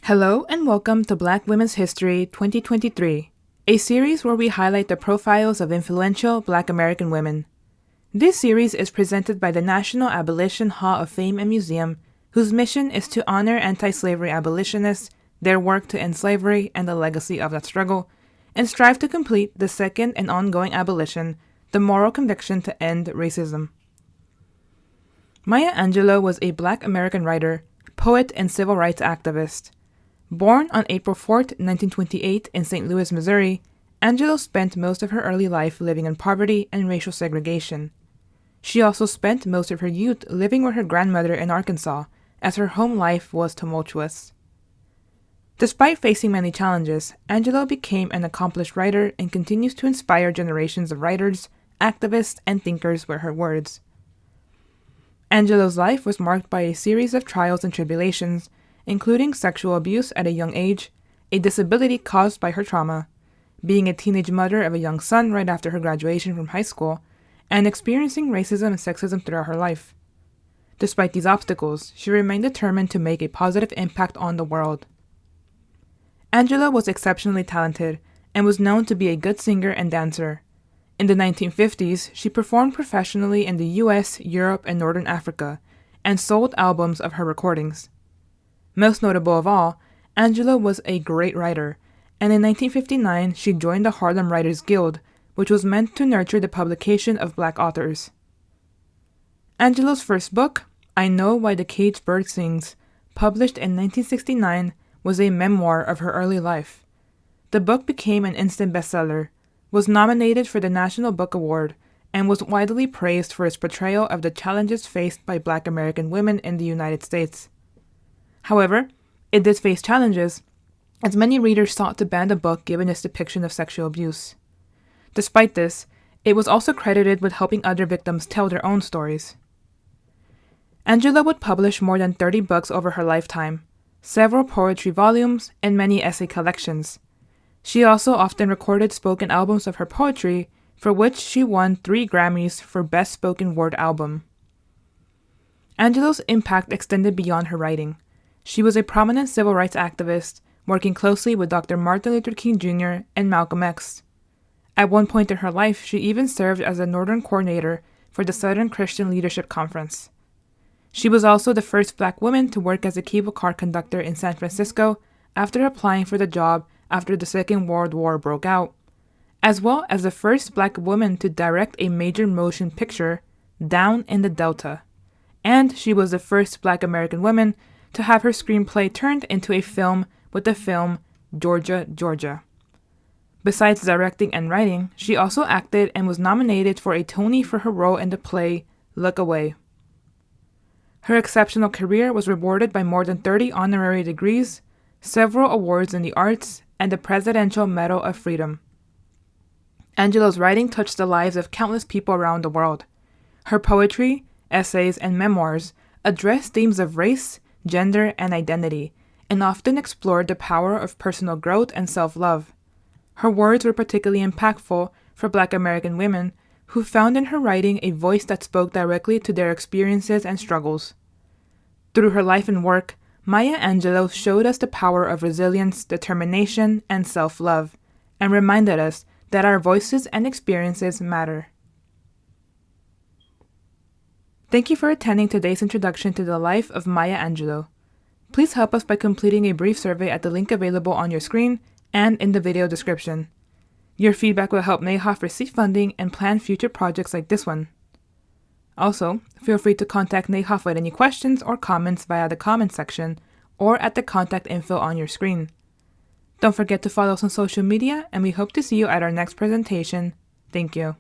Hello and welcome to Black Women's History 2023, a series where we highlight the profiles of influential Black American women. This series is presented by the National Abolition Hall of Fame and Museum, whose mission is to honor anti-slavery abolitionists, their work to end slavery and the legacy of that struggle, and strive to complete the second and ongoing abolition, the moral conviction to end racism. Maya Angelou was a Black American writer, poet, and civil rights activist. Born on April 4, 1928 in St. Louis, Missouri, Angelou spent most of her early life living in poverty and racial segregation. She also spent most of her youth living with her grandmother in Arkansas, as her home life was tumultuous. Despite facing many challenges, Angelou became an accomplished writer and continues to inspire generations of writers, activists, and thinkers with her words. Angelou's life was marked by a series of trials and tribulations, including sexual abuse at a young age, a disability caused by her trauma, being a teenage mother of a young son right after her graduation from high school, and experiencing racism and sexism throughout her life. Despite these obstacles, she remained determined to make a positive impact on the world. Angelou was exceptionally talented and was known to be a good singer and dancer. In the 1950s, she performed professionally in the US, Europe, and Northern Africa, and sold albums of her recordings. Most notable of all, Angelou was a great writer, and in 1959 she joined the Harlem Writers Guild, which was meant to nurture the publication of Black authors. Angelou's first book, I Know Why the Caged Bird Sings, published in 1969, was a memoir of her early life. The book became an instant bestseller, was nominated for the National Book Award, and was widely praised for its portrayal of the challenges faced by Black American women in the United States. However, it did face challenges, as many readers sought to ban the book given its depiction of sexual abuse. Despite this, it was also credited with helping other victims tell their own stories. Angelou would publish more than 30 books over her lifetime, several poetry volumes, and many essay collections. She also often recorded spoken albums of her poetry, for which she won 3 Grammys for Best Spoken Word Album. Angelou's impact extended beyond her writing. She was a prominent civil rights activist, working closely with Dr. Martin Luther King Jr. and Malcolm X. At one point in her life, she even served as a Northern coordinator for the Southern Christian Leadership Conference. She was also the first Black woman to work as a cable car conductor in San Francisco after applying for the job after the Second World War broke out, as well as the first Black woman to direct a major motion picture, Down in the Delta. And she was the first Black American woman to have her screenplay turned into a film with the film Georgia, Georgia. Besides directing and writing, she also acted and was nominated for a Tony for her role in the play Look Away. Her exceptional career was rewarded by more than 30 honorary degrees, several awards in the arts, and the Presidential Medal of Freedom. Angelou's writing touched the lives of countless people around the world. Her poetry, essays, and memoirs addressed themes of race, gender, and identity, and often explored the power of personal growth and self-love. Her words were particularly impactful for Black American women who found in her writing a voice that spoke directly to their experiences and struggles. Through her life and work, Maya Angelou showed us the power of resilience, determination, and self-love, and reminded us that our voices and experiences matter. Thank you for attending today's introduction to the life of Maya Angelou. Please help us by completing a brief survey at the link available on your screen and in the video description. Your feedback will help NAHOF receive funding and plan future projects like this one. Also, feel free to contact NAHOF with any questions or comments via the comments section or at the contact info on your screen. Don't forget to follow us on social media, and we hope to see you at our next presentation. Thank you.